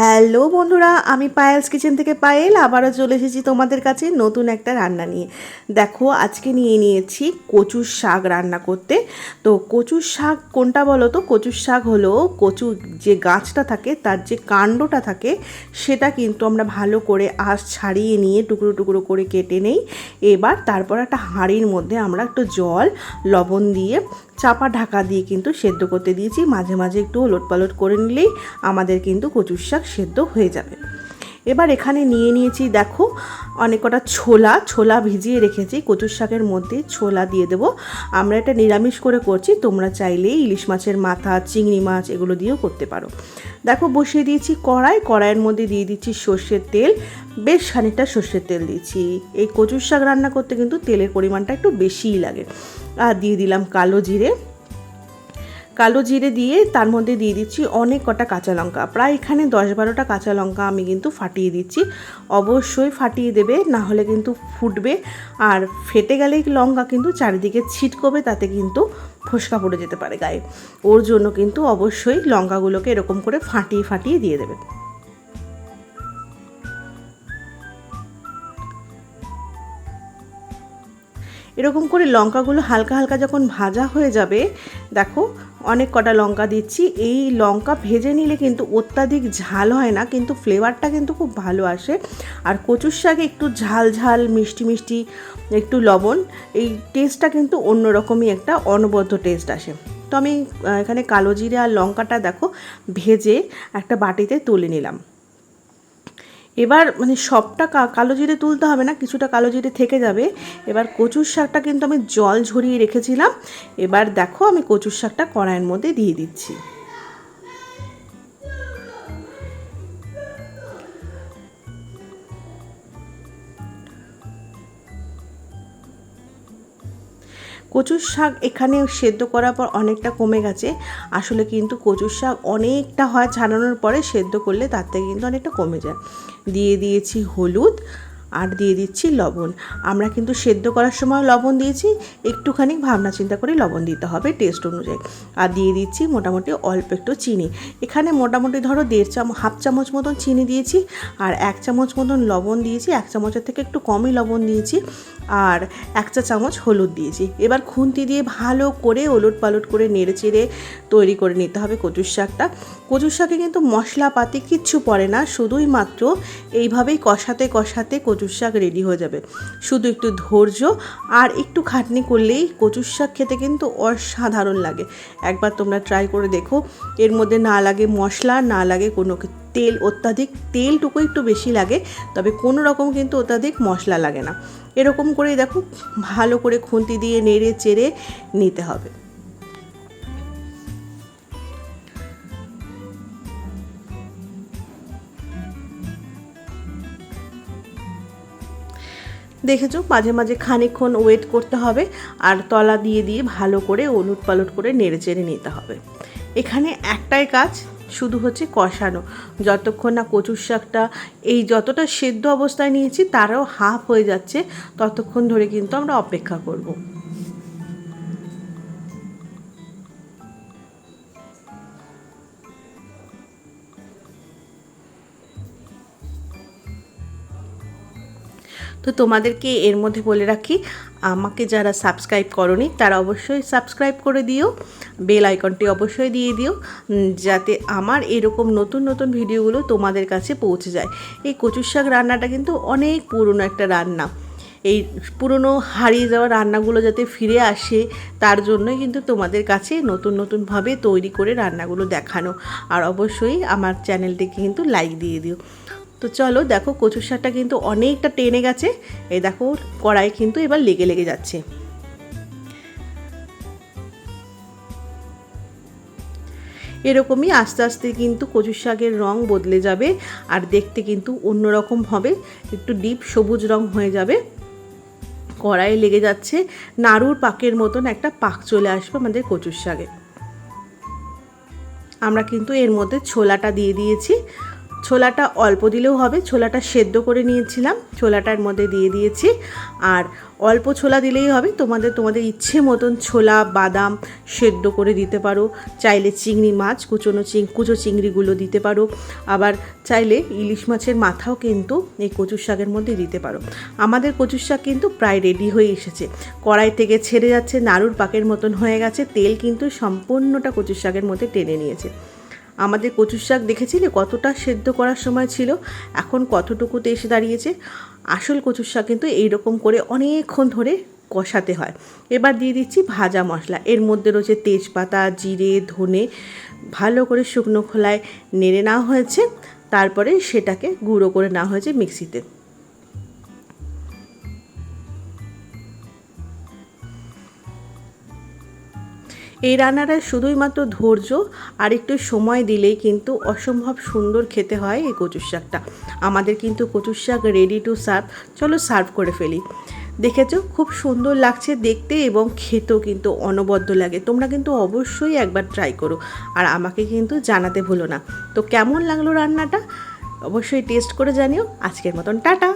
Hello বন্ধুরা, আমি Payel's kitchen থেকে পায়েল আবারও চলে এসেছি তোমাদের কাছে নতুন একটা রান্না নিয়ে। দেখো, আজকে নিয়ে নিয়েছি কচুর শাক রান্না করতে। তো কচুর শাক কোনটা বলো তো? কচুর শাক হলো কচু যে গাছটা থাকে তার যে কাণ্ডটা থাকে সেটা কিন্তু আমরা ভালো করে আঁশ ছাড়িয়ে নিয়ে টুকরো টুকরো করে কেটে নেই। এবার তারপর একটা হাঁড়ির মধ্যে আমরা একটু জল লবণ দিয়ে চাপা ঢাকা দিয়ে কিন্তু সেদ্ধ করতে দিয়েছি। মাঝে মাঝে একটু ওলট পালট করে নিলেই আমাদের কিন্তু কচুর শাক সেদ্ধ হয়ে যাবে। এবার এখানে নিয়ে নিয়েছি দেখো অনেক কটা ছোলা ভিজিয়ে রেখেছি। কচুর শাকের মধ্যে ছোলা দিয়ে দেবো। আমরা এটা নিরামিষ করে করছি, তোমরা চাইলেই ইলিশ মাছের মাথা, চিংড়ি মাছ এগুলো দিয়েও করতে পারো। দেখো বসিয়ে দিয়েছি কড়াইয়ের মধ্যে দিয়ে দিচ্ছি সর্ষের তেল। বেশ খানিকটা সর্ষের তেল দিচ্ছি। এই কচুর শাক রান্না করতে কিন্তু তেলের পরিমাণটা একটু বেশিই লাগে। আর দিয়ে দিলাম কালো জিরে দিয়ে তার মধ্যে দিয়ে দিচ্ছি অনেক কটা কাঁচা লঙ্কা, প্রায় এখানে 10-12টা কাঁচা লঙ্কা আমি কিন্তু ফাটিয়ে দিচ্ছি। অবশ্যই ফাটিয়ে দেবে, না হলে কিন্তু ফুটবে আর ফেটে গেলে লঙ্কা কিন্তু চারিদিকে ছিটকবে, তাতে কিন্তু ফোসকা পড়ে যেতে পারে গায়ে। ওর জন্য কিন্তু অবশ্যই লঙ্কাগুলোকে এরকম করে ফাটিয়ে দিয়ে দেবে। এরকম করে লঙ্কাগুলো হালকা হালকা যখন ভাজা হয়ে যাবে, দেখো অনেক কটা লঙ্কা দিচ্ছি। এই লঙ্কা ভেজে নিলে কিন্তু অত্যাধিক ঝাল হয় না, কিন্তু ফ্লেভারটা কিন্তু খুব ভালো আসে। আর কচুর শাকে একটু ঝাল ঝাল মিষ্টি মিষ্টি একটু লবণ, এই টেস্টটা কিন্তু অন্যরকমই একটা অনবদ্য টেস্ট আসে। তো আমি এখানে কালো জিরে আর লঙ্কাটা দেখো ভেজে একটা বাটিতে তুলে নিলাম। এবার সবটা কালো জিরে তুলতে হবে না, কিছুটা কালো জিরে থেকে যাবে। এবার কচুর শাকটা কিন্তু আমি জল ঝরিয়ে রেখেছিলাম। এবার দেখো আমি কচুর শাকটা কড়াইয়ের মধ্যে দিয়ে দিচ্ছি। কচুর শাক এখানে সেদ্ধ করার পর অনেকটা কমে গেছে। আসলে কিন্তু কচুর শাক অনেকটা হয় ছাড়ানোর পরে, সেদ্ধ করলে তার থেকে কিন্তু অনেকটা কমে যায়। দিয়ে দিয়েছি হলুদ আর দিয়ে দিচ্ছি লবণ। আমরা কিন্তু সেদ্ধ করার সময় লবণ দিয়েছি, একটুখানি ভাবনা চিন্তা করে লবণ দিতে হবে টেস্ট অনুযায়ী। আর দিয়ে দিচ্ছি মোটামুটি অল্প একটু চিনি। এখানে মোটামুটি ধরো হাফ চামচ মতন চিনি দিয়েছি আর 1 চামচ মতন লবণ দিয়েছি। 1 চামচের থেকে একটু কমই লবণ দিয়েছি আর 1 চা চামচ হলুদ দিয়েছি। এবার খুন্তি দিয়ে ভালো করে ওলট পালট করে নেড়ে চেড়ে তৈরি করে নিতে হবে কচুর শাকটা। কচুর শাকে কিন্তু মশলাপাতি কিচ্ছু পড়ে না, শুধুই মাত্র এইভাবেই কষাতে কষাতে কচুর শাক রেডি হয়ে যাবে। শুধু একটু ধৈর্য আর একটু খাটনি করলেই কচুর শাক খেতে কিন্তু অসাধারণ লাগে। একবার তোমরা ট্রাই করে দেখো। এর মধ্যে না লাগে মশলা, না লাগে কোনো তেল, অত্যাধিক তেলটুকু একটু বেশি লাগে, তবে কোনো রকম কিন্তু অত্যাধিক মশলা লাগে না। এরকম করেই দেখো ভালো করে খুন্তি দিয়ে নেড়ে চেড়ে নিতে হবে। দেখেছো, মাঝে মাঝে খানিকক্ষণ ওয়েট করতে হবে আর তলা দিয়ে দিয়ে ভালো করে ওলট পালট করে নেড়ে চেড়ে নিতে হবে। এখানে একটাই কাজ, শুধু হচ্ছে কষানো। যতক্ষণ না কচুর শাকটা এই যতটা সেদ্ধ অবস্থায় নিয়েছি তারও হাফ হয়ে যাচ্ছে, ততক্ষণ ধরে কিন্তু আমরা অপেক্ষা করব। তো তোমাদেরকে এর মধ্যে বলে রাখি, আমাকে যারা সাবস্ক্রাইব করোনি তারা অবশ্যই সাবস্ক্রাইব করে দিও, বেল আইকনটি অবশ্যই দিয়ে দিও, যাতে আমার এরকম নতুন নতুন ভিডিওগুলো তোমাদের কাছে পৌঁছে যায়। এই কচুর শাক রান্নাটা কিন্তু অনেক পুরনো একটা রান্না। এই পুরনো হারিয়ে যাওয়া রান্নাগুলো যাতে ফিরে আসে, তার জন্যই কিন্তু তোমাদের কাছে নতুন নতুনভাবে তৈরি করে রান্নাগুলো দেখানো। আর অবশ্যই আমার চ্যানেলটিকে কিন্তু লাইক দিয়ে দিও। তো চলো দেখো, কচুর শাকটা কিন্তু অনেকটা টেনে গেছে। এই দেখো কড়াই কিন্তু এবার লেগে যাচ্ছে। এরকমই আস্তে আস্তে কিন্তু কচুর শাকের রং বদলে যাবে আর দেখতে কিন্তু অন্যরকম হবে, একটু ডিপ সবুজ রং হয়ে যাবে। কড়াইয়ে লেগে যাচ্ছে, নাড়ুর পাকের মতন একটা পাক চলে আসবে আমাদের কচুর শাকে। আমরা কিন্তু এর মধ্যে ছোলাটা দিয়ে দিয়েছি। ছোলাটা অল্প দিলেও হবে, ছোলাটা সেদ্ধ করে নিয়েছিলাম, ছোলাটার মধ্যে দিয়ে দিয়েছি। আর অল্প ছোলা দিলেই হবে, তোমাদের ইচ্ছে মতন ছোলা বাদাম সেদ্ধ করে দিতে পারো, চাইলে চিংড়ি মাছ কুচো চিংড়িগুলো দিতে পারো, আবার চাইলে ইলিশ মাছের মাথাও কিন্তু এই কচুর শাকের মধ্যে দিতে পারো। আমাদের কচুর শাক কিন্তু প্রায় রেডি হয়ে এসেছে, কড়াই থেকে ছেড়ে যাচ্ছে, নাড়ুর পাকের মতন হয়ে গেছে, তেল কিন্তু সম্পূর্ণটা কচুর শাকের মধ্যে টেনে নিয়েছে। আমাদের কচুর শাক দেখেছিলে কতটা সেদ্ধ করার সময় ছিল, এখন কতটুকুতে এসে দাঁড়িয়েছে। আসল কচুর শাক কিন্তু এইরকম করে অনেকক্ষণ ধরে কষাতে হয়। এবার দিয়ে দিচ্ছি ভাজা মশলা, এর মধ্যে রয়েছে তেজপাতা, জিরে, ধনে, ভালো করে শুকনো খোলায় নেড়ে নেওয়া হয়েছে, তারপরে সেটাকে গুঁড়ো করে নেওয়া হয়েছে মিক্সিতে। এই রান্নাটা শুধুই মাত্র ধৈর্য আর একটু সময় দিলেই কিন্তু অসম্ভব সুন্দর খেতে হয় এই কচুর শাকটা। আমাদের কিন্তু কচুর শাক রেডি টু সার্ভ। চলো সার্ভ করে ফেলি। দেখেছো খুব সুন্দর লাগছে দেখতে এবং খেতেও কিন্তু অনবদ্য লাগে। তোমরা কিন্তু অবশ্যই একবার ট্রাই করো আর আমাকে কিন্তু জানাতে ভুলো না। তো কেমন লাগলো রান্নাটা অবশ্যই টেস্ট করে জানিও। আজকের মতন টাটা।